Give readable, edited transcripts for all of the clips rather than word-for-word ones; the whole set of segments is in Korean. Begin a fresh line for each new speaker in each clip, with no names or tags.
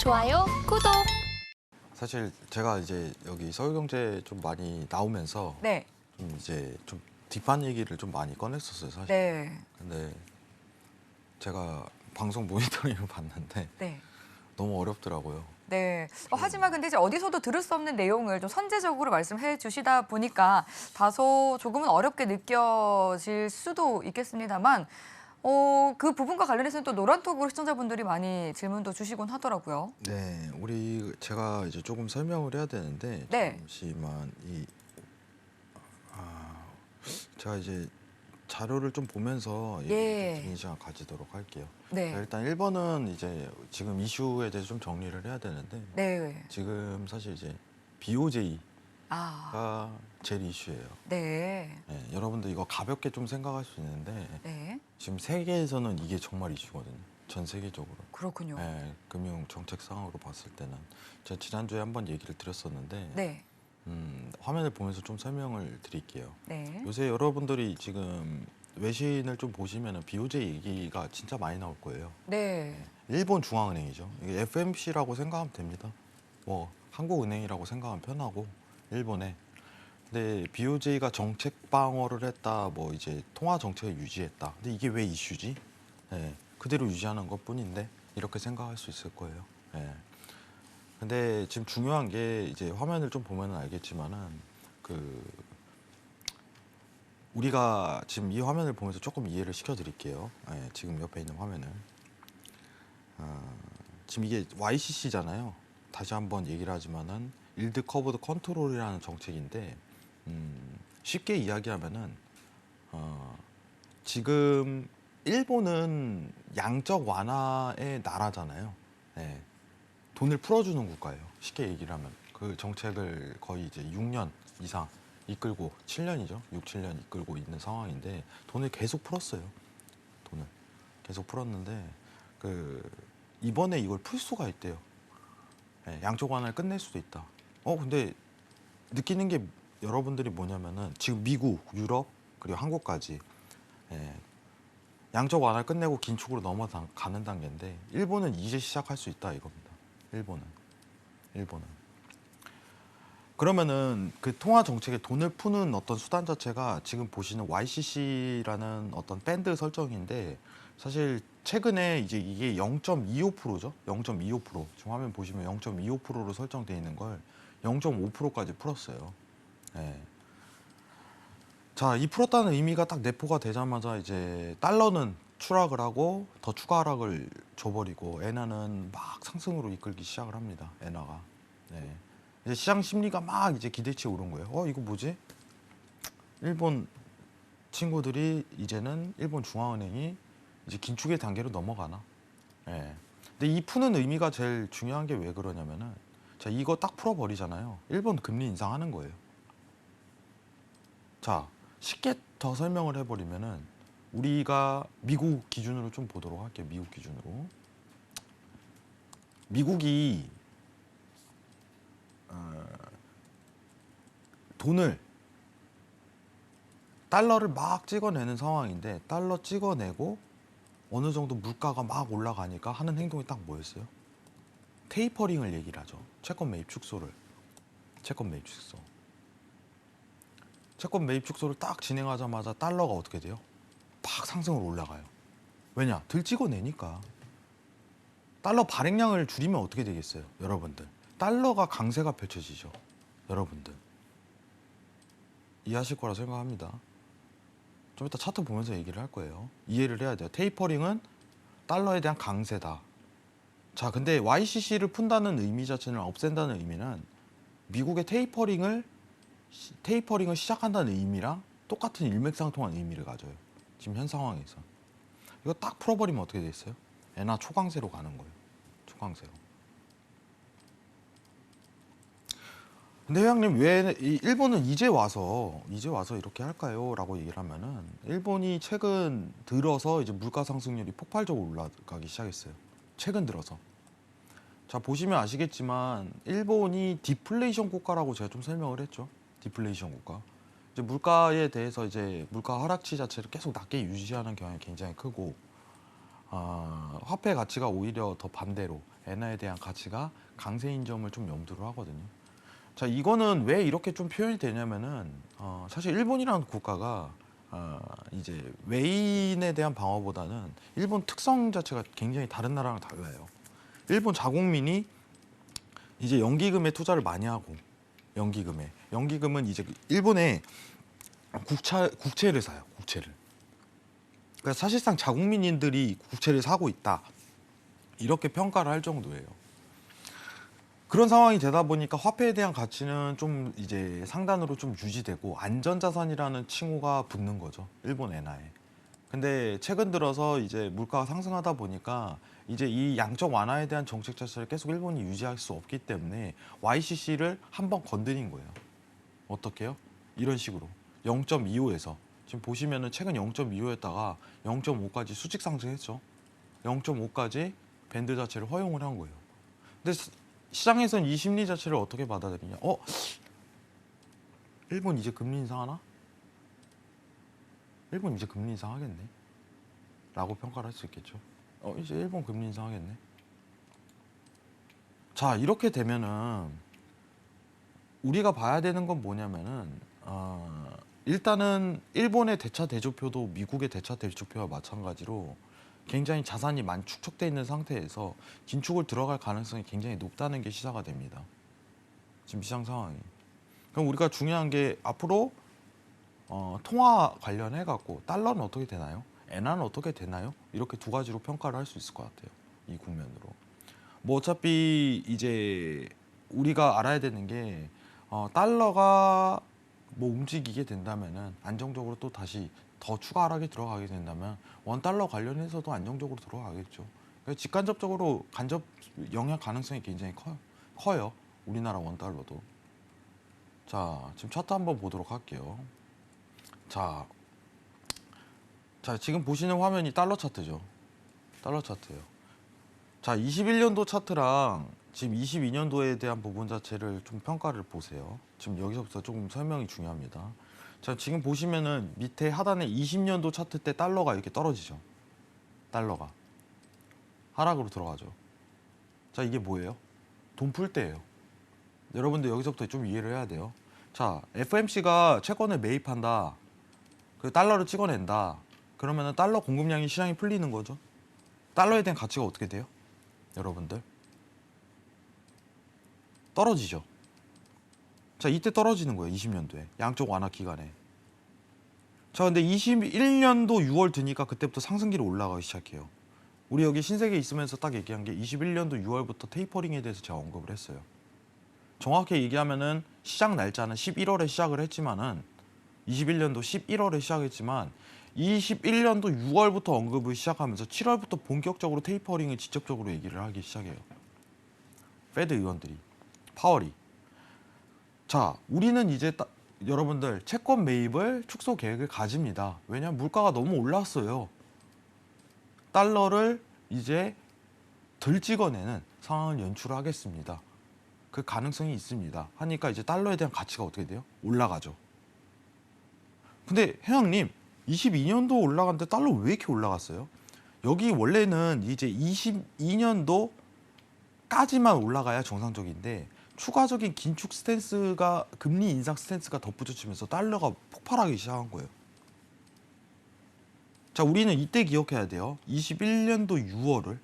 좋아요, 구독.
사실 제가 이제 여기 서울경제 좀 많이 나오면서
네.
좀 이제 좀 뒷반 얘기를 좀 많이 꺼냈었어요, 사실.
네.
근데 제가 방송 모니터링을 봤는데
네.
너무 어렵더라고요.
네. 하지만 근데 이제 어디서도 들을 수 없는 내용을 좀 선제적으로 말씀해 주시다 보니까 다소 조금은 어렵게 느껴질 수도 있겠습니다만 그 부분과 관련해서는 또 노란톡으로 시청자분들이 많이 질문도 주시곤 하더라고요.
네, 제가 이제 조금 설명을 해야 되는데
네.
잠시만 제가 이제 자료를 좀 보면서 얘기를
예.
좀 드리는 시간 가지도록 할게요.
네.
자, 일단 1번은 이제 지금 이슈에 대해서 좀 정리를 해야 되는데
네.
지금 사실 이제 BOJ가
아.
제일 이슈예요.
네.
네, 여러분들 이거 가볍게 좀 생각할 수 있는데
네.
지금 세계에서는 이게 정말 이슈거든요. 전 세계적으로.
그렇군요.
네, 금융 정책 상황으로 봤을 때는 제가 지난주에 한번 얘기를 드렸었는데
네.
화면을 보면서 좀 설명을 드릴게요.
네.
요새 여러분들이 지금 외신을 좀 보시면 BOJ 얘기가 진짜 많이 나올 거예요.
네.
일본 중앙은행이죠. 이게 FMC라고 생각하면 됩니다. 뭐 한국은행이라고 생각하면 편하고 일본에. 근데 BOJ가 정책 방어를 했다, 뭐 이제 통화 정책을 유지했다. 근데 이게 왜 이슈지? 네, 그대로 유지하는 것뿐인데 이렇게 생각할 수 있을 거예요. 네. 근데 지금 중요한 게 이제 화면을 좀 보면 알겠지만은 우리가 지금 이 화면을 보면서 조금 이해를 시켜드릴게요. 네, 지금 옆에 있는 화면을. 지금 이게 YCC잖아요. 다시 한번 얘기를 하지만은 일드 커브드 컨트롤이라는 정책인데 쉽게 이야기하면은 지금 일본은 양적 완화의 나라잖아요. 네. 돈을 풀어주는 국가예요. 쉽게 얘기를 하면 그 정책을 거의 이제 6년 이상 이끌고 7년이죠. 6, 7년 이끌고 있는 상황인데 돈을 계속 풀었어요. 돈을 계속 풀었는데 이번에 이걸 풀 수가 있대요. 네, 양적 완화를 끝낼 수도 있다. 근데 느끼는 게 여러분들이 뭐냐면은 지금 미국, 유럽 그리고 한국까지 양적 완화를 끝내고 긴축으로 넘어가는 단계인데 일본은 이제 시작할 수 있다 이겁니다. 일본은. 그러면은 그 통화 정책에 돈을 푸는 어떤 수단 자체가 지금 보시는 YCC라는 어떤 밴드 설정인데 사실 최근에 이제 이게 0.25%죠. 0.25%. 지금 화면 보시면 0.25%로 설정되어 있는 걸 0.5%까지 풀었어요. 네. 자, 이 풀었다는 의미가 딱 내포가 되자마자 이제 달러는 추락을 하고 더 추가 하락을 줘버리고 엔화는 막 상승으로 이끌기 시작을 합니다. 엔화가. 네. 이제 시장 심리가 막 이제 기대치에 오른 거예요. 이거 뭐지? 일본 친구들이 이제는 일본 중앙은행이 이제 긴축의 단계로 넘어가나? 네. 근데 이 푸는 의미가 제일 중요한 게 왜 그러냐면은 자, 이거 딱 풀어버리잖아요. 일본 금리 인상하는 거예요. 자, 쉽게 더 설명을 해버리면은 우리가 미국 기준으로 좀 보도록 할게요. 미국 기준으로. 미국이 달러를 막 찍어내는 상황인데 달러 찍어내고 어느 정도 물가가 막 올라가니까 하는 행동이 딱 뭐였어요? 테이퍼링을 얘기를 하죠. 채권 매입 축소를. 채권 매입 축소를 딱 진행하자마자 달러가 어떻게 돼요? 팍 상승으로 올라가요. 왜냐? 들 찍어내니까. 달러 발행량을 줄이면 어떻게 되겠어요? 여러분들. 달러가 강세가 펼쳐지죠. 여러분들. 이해하실 거라 생각합니다. 좀 이따 차트 보면서 얘기를 할 거예요. 이해를 해야 돼요. 테이퍼링은 달러에 대한 강세다. 자, 근데 YCC를 푼다는 의미 자체는 없앤다는 의미는 미국의 테이퍼링을 시작한다는 의미랑 똑같은 일맥상통한 의미를 가져요. 지금 현 상황에서. 이거 딱 풀어버리면 어떻게 됐어요? 엔화 초강세로 가는 거예요. 초강세로. 근데 회장님 왜 일본은 이제 와서 이렇게 할까요? 라고 얘기를 하면은 일본이 최근 들어서 이제 물가 상승률이 폭발적으로 올라가기 시작했어요. 최근 들어서. 자, 보시면 아시겠지만 일본이 디플레이션 국가라고 제가 좀 설명을 했죠. 디플레이션 국가. 이제 물가에 대해서 이제 물가 하락치 자체를 계속 낮게 유지하는 경향이 굉장히 크고 화폐 가치가 오히려 더 반대로 엔화에 대한 가치가 강세인 점을 좀 염두를 하거든요. 자, 이거는 왜 이렇게 좀 표현이 되냐면은 사실 일본이라는 국가가 이제 외인에 대한 방어보다는 일본 특성 자체가 굉장히 다른 나라랑 달라요. 일본 자국민이 이제 연기금에 투자를 많이 하고 연기금은 이제 일본의 국채를 사요. 국채를. 그러니까 사실상 자국민들이 국채를 사고 있다. 이렇게 평가를 할 정도예요. 그런 상황이 되다 보니까 화폐에 대한 가치는 좀 이제 상단으로 좀 유지되고 안전자산이라는 칭호가 붙는 거죠. 일본 엔화에. 근데 최근 들어서 이제 물가가 상승하다 보니까 이제 이 양적 완화에 대한 정책 자체를 계속 일본이 유지할 수 없기 때문에 YCC를 한번 건드린 거예요. 어떻게요? 이런 식으로 0.25에서 지금 보시면은 최근 0.25였다가 0.5까지 수직 상승했죠. 0.5까지 밴드 자체를 허용을 한 거예요. 근데 시장에서는 이 심리 자체를 어떻게 받아들이냐? 일본 이제 금리 인상하나? 일본 이제 금리 인상하겠네. 라고 평가를 할 수 있겠죠. 이제 일본 금리 인상하겠네. 자, 이렇게 되면은 우리가 봐야 되는 건 뭐냐면은 일단은 일본의 대차 대조표도 미국의 대차 대조표와 마찬가지로 굉장히 자산이 많이 축적돼 있는 상태에서 긴축을 들어갈 가능성이 굉장히 높다는 게 시사가 됩니다. 지금 시장 상황이. 그럼 우리가 중요한 게 앞으로 통화 관련해 갖고 달러는 어떻게 되나요? 엔화는 어떻게 되나요? 이렇게 두 가지로 평가를 할 수 있을 것 같아요. 이 국면으로. 뭐 어차피 이제 우리가 알아야 되는 게 달러가 뭐 움직이게 된다면은 안정적으로 또 다시 더 추가 하락이 들어가게 된다면 원 달러 관련해서도 안정적으로 들어가겠죠. 그러니까 직간접적으로 간접 영향 가능성이 굉장히 커요. 우리나라 원 달러도. 자, 지금 차트 한번 보도록 할게요. 자, 지금 보시는 화면이 달러 차트죠. 달러 차트예요. 자, 21년도 차트랑 지금 22년도에 대한 부분 자체를 좀 평가를 보세요. 지금 여기서부터 조금 설명이 중요합니다. 자, 지금 보시면은 밑에 하단에 20년도 차트 때 달러가 이렇게 떨어지죠. 달러가 하락으로 들어가죠. 자, 이게 뭐예요? 돈 풀 때예요. 여러분들 여기서부터 좀 이해를 해야 돼요. 자, FMC가 채권을 매입한다. 그 달러를 찍어낸다. 그러면은 달러 공급량이 시장이 풀리는 거죠. 달러에 대한 가치가 어떻게 돼요? 여러분들 떨어지죠. 자, 이때 떨어지는 거예요. 20년도에 양쪽 완화 기간에. 자, 근데 21년도 6월 드니까 그때부터 상승기로 올라가기 시작해요. 우리 여기 신세계 있으면서 딱 얘기한 게 21년도 6월부터 테이퍼링에 대해서 제가 언급을 했어요. 정확히 얘기하면은 시작 날짜는 11월에 시작을 했지만은 21년도 11월에 시작했지만 21년도 6월부터 언급을 시작하면서 7월부터 본격적으로 테이퍼링을 직접적으로 얘기를 하기 시작해요. 페드 의원들이, 파월이. 자, 우리는 이제 여러분들 채권 매입을 축소 계획을 가집니다. 왜냐하면 물가가 너무 올랐어요. 달러를 이제 덜 찍어내는 상황을 연출하겠습니다. 그 가능성이 있습니다. 하니까 이제 달러에 대한 가치가 어떻게 돼요? 올라가죠. 근데 회장님 22년도 올라갔는데 달러 왜 이렇게 올라갔어요? 여기 원래는 이제 22년도까지만 올라가야 정상적인데 추가적인 긴축 스탠스가 금리 인상 스탠스가 덧붙여지면서 달러가 폭발하기 시작한 거예요. 자, 우리는 이때 기억해야 돼요. 21년도 6월을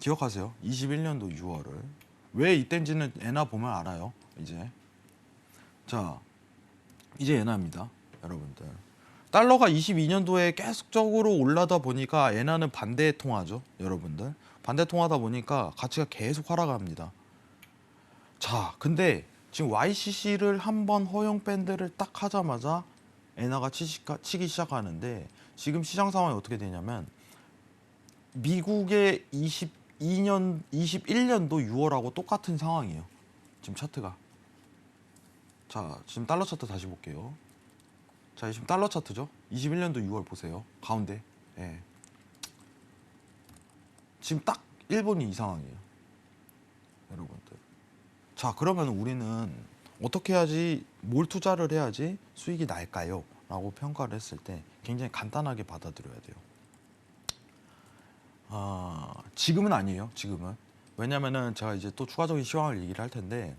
기억하세요. 21년도 6월을 왜 이때인지는 엔화 보면 알아요. 이제 자, 이제 엔화입니다. 여러분들 달러가 22년도에 계속적으로 올라다 보니까 엔화는 반대 통화죠. 여러분들 반대 통화다 보니까 가치가 계속 하락합니다. 자, 근데 지금 YCC를 한번 허용 밴드를 딱 하자마자 엔화가 치기 시작하는데 지금 시장 상황이 어떻게 되냐면 미국의 21년도 6월하고 똑같은 상황이에요. 지금 차트가. 자, 지금 달러 차트 다시 볼게요. 자, 지금 달러 차트죠. 21년도 6월 보세요. 가운데. 예. 지금 딱 일본이 이 상황이에요. 여러분들. 자, 그러면 우리는 어떻게 해야지, 뭘 투자를 해야지 수익이 날까요? 라고 평가를 했을 때 굉장히 간단하게 받아들여야 돼요. 지금은 아니에요. 지금은. 왜냐면은 제가 이제 또 추가적인 시황을 얘기를 할 텐데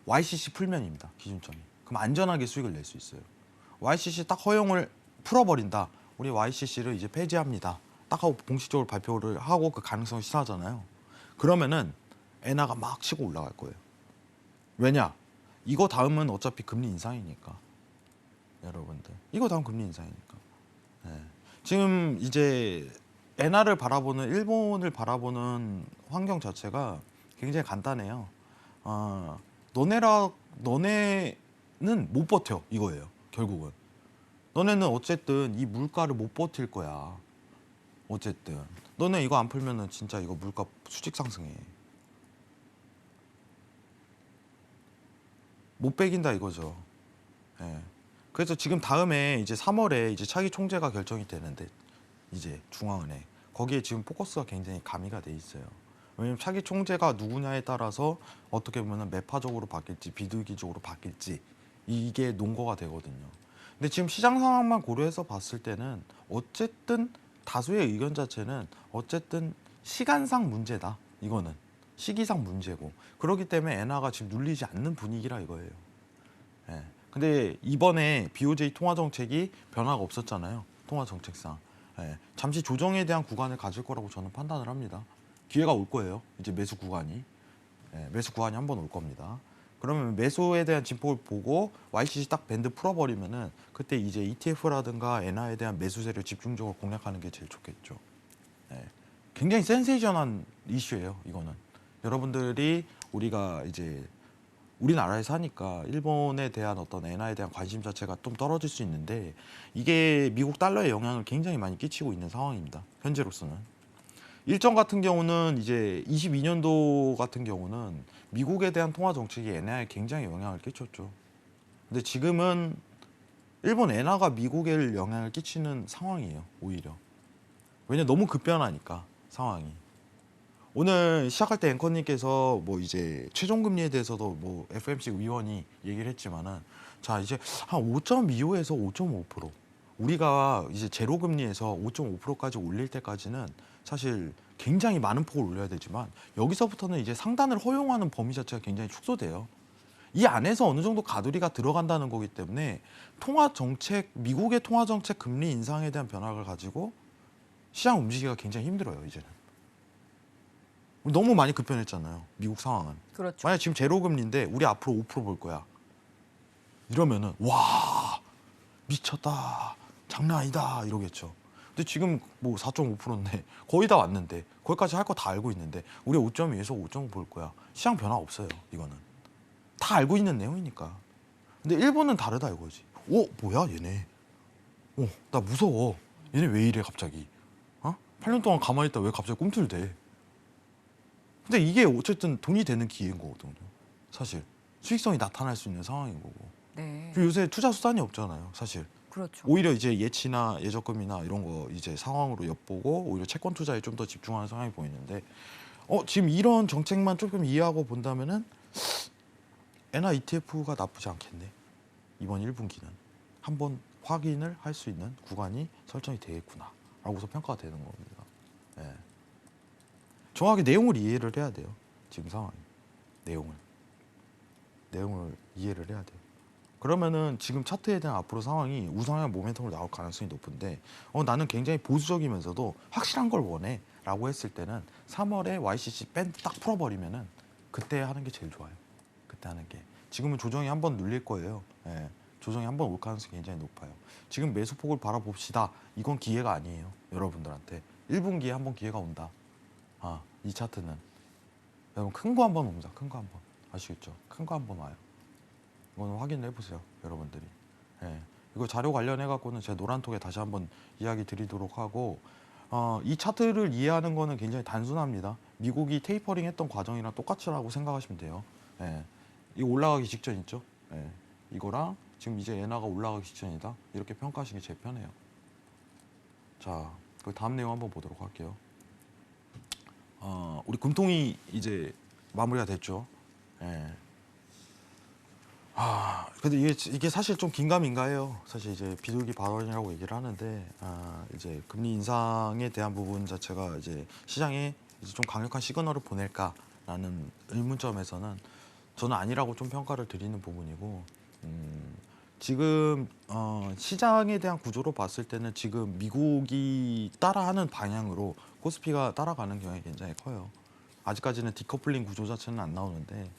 YCC 풀면입니다. 기준점이. 그럼 안전하게 수익을 낼 수 있어요. YCC 딱 허용을 풀어버린다. 우리 YCC를 이제 폐지합니다. 딱 하고 공식적으로 발표를 하고 그 가능성을 시사하잖아요. 그러면은 엔화가 막 치고 올라갈 거예요. 왜냐? 이거 다음은 어차피 금리 인상이니까. 여러분들. 이거 다음 금리 인상이니까. 네. 지금 이제 엔화를 바라보는 일본을 바라보는 환경 자체가 굉장히 간단해요. 너네는 못 버텨 이거예요. 결국은 너네는 어쨌든 이 물가를 못 버틸 거야. 어쨌든 너네 이거 안 풀면은 진짜 이거 물가 수직 상승해. 못 빼긴다 이거죠. 예. 그래서 지금 다음에 이제 3월에 이제 차기 총재가 결정이 되는데 이제 중앙은행 거기에 지금 포커스가 굉장히 가미가 돼 있어요. 왜냐면 차기 총재가 누구냐에 따라서 어떻게 보면 매파적으로 바뀔지 비둘기적으로 바뀔지 이게 논거가 되거든요. 근데 지금 시장 상황만 고려해서 봤을 때는 어쨌든 다수의 의견 자체는 어쨌든 시간상 문제다. 이거는 시기상 문제고 그렇기 때문에 엔화가 지금 눌리지 않는 분위기라 이거예요. 예. 근데 이번에 BOJ 통화 정책이 변화가 없었잖아요. 통화 정책상. 예. 잠시 조정에 대한 구간을 가질 거라고 저는 판단을 합니다. 기회가 올 거예요. 이제 매수 구간이. 예. 매수 구간이 한 번 올 겁니다. 그러면 매수에 대한 진폭을 보고 YCC 딱 밴드 풀어버리면은 그때 이제 ETF라든가 엔화에 대한 매수세를 집중적으로 공략하는 게 제일 좋겠죠. 예. 굉장히 센세이션한 이슈예요. 이거는 여러분들이 우리가 이제 우리나라에 사니까 일본에 대한 어떤 엔화에 대한 관심 자체가 좀 떨어질 수 있는데 이게 미국 달러에 영향을 굉장히 많이 끼치고 있는 상황입니다. 현재로서는. 일정 같은 경우는 이제 22년도 같은 경우는 미국에 대한 통화 정책이 엔화에 굉장히 영향을 끼쳤죠. 근데 지금은 일본 엔화가 미국에 영향을 끼치는 상황이에요. 오히려. 왜냐 너무 급변하니까 상황이. 오늘 시작할 때 앵커님께서 뭐 이제 최종 금리에 대해서도 뭐 FMC 위원이 얘기를 했지만은 자 이제 한 5.25에서 5.5% 우리가 이제 제로 금리에서 5.5%까지 올릴 때까지는 사실 굉장히 많은 폭을 올려야 되지만 여기서부터는 이제 상단을 허용하는 범위 자체가 굉장히 축소돼요. 이 안에서 어느 정도 가두리가 들어간다는 거기 때문에 통화 정책 미국의 통화 정책 금리 인상에 대한 변화를 가지고 시장 움직이기가 굉장히 힘들어요 이제는. 너무 많이 급변했잖아요. 미국 상황은.
그렇죠.
만약 지금 제로 금리인데 우리 앞으로 5%볼 거야. 이러면은 와 미쳤다. 장난 아니다 이러겠죠. 근데 지금 뭐 4.5%인데 거의 다 왔는데 거기까지 할 거 다 알고 있는데 우리 5.2에서 5.5 볼 거야. 시장 변화 없어요. 이거는. 다 알고 있는 내용이니까. 근데 일본은 다르다 이거지. 뭐야 얘네. 나 무서워. 얘네 왜 이래 갑자기. 8년 동안 가만히 있다 왜 갑자기 꿈틀대. 근데 이게 어쨌든 돈이 되는 기회인 거거든요. 사실 수익성이 나타날 수 있는 상황인 거고.
네.
그리고 요새 투자 수단이 없잖아요. 사실
그렇죠.
오히려 이제 예치나 예적금이나 이런 거 이제 상황으로 엿보고 오히려 채권 투자에 좀 더 집중하는 상황이 보이는데 지금 이런 정책만 조금 이해하고 본다면은 엔화 ETF가 나쁘지 않겠네. 이번 1분기는 한번 확인을 할 수 있는 구간이 설정이 되겠구나라고서 평가가 되는 겁니다. 네. 정확히 내용을 이해를 해야 돼요. 지금 상황이. 내용을 이해를 해야 돼요. 그러면은 지금 차트에 대한 앞으로 상황이 우상향 모멘텀으로 나올 가능성이 높은데 나는 굉장히 보수적이면서도 확실한 걸 원해 라고 했을 때는 3월에 YCC 밴드 딱 풀어버리면은 그때 하는 게 제일 좋아요. 그때 하는 게. 지금은 조정이 한번 눌릴 거예요. 예. 조정이 한번 올 가능성이 굉장히 높아요. 지금 매수폭을 바라봅시다. 이건 기회가 아니에요. 여러분들한테. 1분기에 한번 기회가 온다. 이 차트는 여러분 큰 거 한번 옵니다. 큰 거 한번 아시겠죠? 큰 거 한번 와요. 이거는 확인을 해보세요, 여러분들이. 예. 이거 자료 관련해 갖고는 제가 노란톡에 다시 한번 이야기 드리도록 하고 이 차트를 이해하는 거는 굉장히 단순합니다. 미국이 테이퍼링 했던 과정이랑 똑같이라고 생각하시면 돼요. 예. 이거 올라가기 직전 있죠? 예. 이거랑 지금 이제 엔화가 올라가기 직전이다. 이렇게 평가하시기 제일 편해요. 자, 그 다음 내용 한번 보도록 할게요. 우리 금통이 이제 마무리가 됐죠. 예. 근데 이게 사실 좀 긴가민가해요. 사실 이제 비둘기 발언이라고 얘기를 하는데 이제 금리 인상에 대한 부분 자체가 이제 시장에 이제 좀 강력한 시그널을 보낼까라는 의문점에서는 저는 아니라고 좀 평가를 드리는 부분이고 지금 시장에 대한 구조로 봤을 때는 지금 미국이 따라하는 방향으로 코스피가 따라가는 경향이 굉장히 커요. 아직까지는 디커플링 구조 자체는 안 나오는데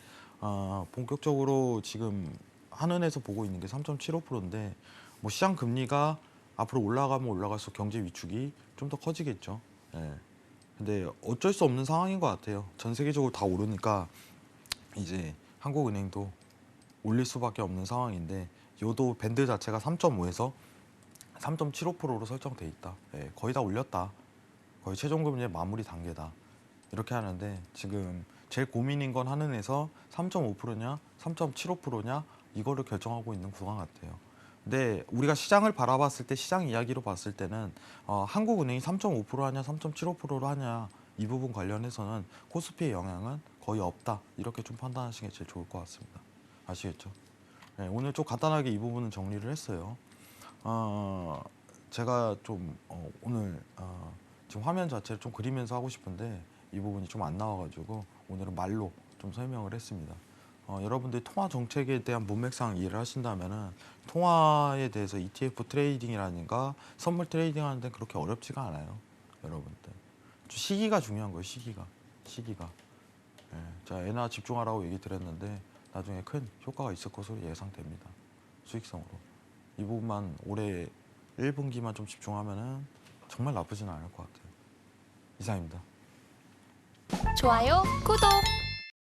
본격적으로 지금 한은에서 보고 있는 게 3.75%인데 뭐 시장 금리가 앞으로 올라가면 올라갈수록 경제 위축이 좀 더 커지겠죠. 예. 근데 어쩔 수 없는 상황인 것 같아요. 전 세계적으로 다 오르니까 이제 한국은행도 올릴 수밖에 없는 상황인데 요도 밴드 자체가 3.5에서 3.75%로 설정돼 있다. 예, 거의 다 올렸다. 거의 최종금리의 마무리 단계다. 이렇게 하는데 지금 제일 고민인 건 한은에서 3.5%냐 3.75%냐 이거를 결정하고 있는 구간 같아요. 근데 우리가 시장을 바라봤을 때 시장 이야기로 봤을 때는 한국은행이 3.5% 하냐 3.75%로 하냐 이 부분 관련해서는 코스피의 영향은 거의 없다. 이렇게 좀 판단하시는 게 제일 좋을 것 같습니다. 아시겠죠? 네, 오늘 좀 간단하게 이 부분은 정리를 했어요. 제가 좀 오늘 지금 화면 자체를 좀 그리면서 하고 싶은데 이 부분이 좀 안 나와가지고 오늘은 말로 좀 설명을 했습니다. 여러분들이 통화 정책에 대한 문맥상 이해를 하신다면은 통화에 대해서 ETF 트레이딩이라든가 선물 트레이딩 하는 데는 그렇게 어렵지가 않아요. 여러분들. 시기가 중요한 거예요. 시기가. 예, 자, 엔화 집중하라고 얘기 드렸는데 나중에 큰 효과가 있을 것으로 예상됩니다. 수익성으로. 이 부분만 올해 1분기만 좀 집중하면은 정말 나쁘지는 않을 것 같아요. 이상입니다.
좋아요, 구독!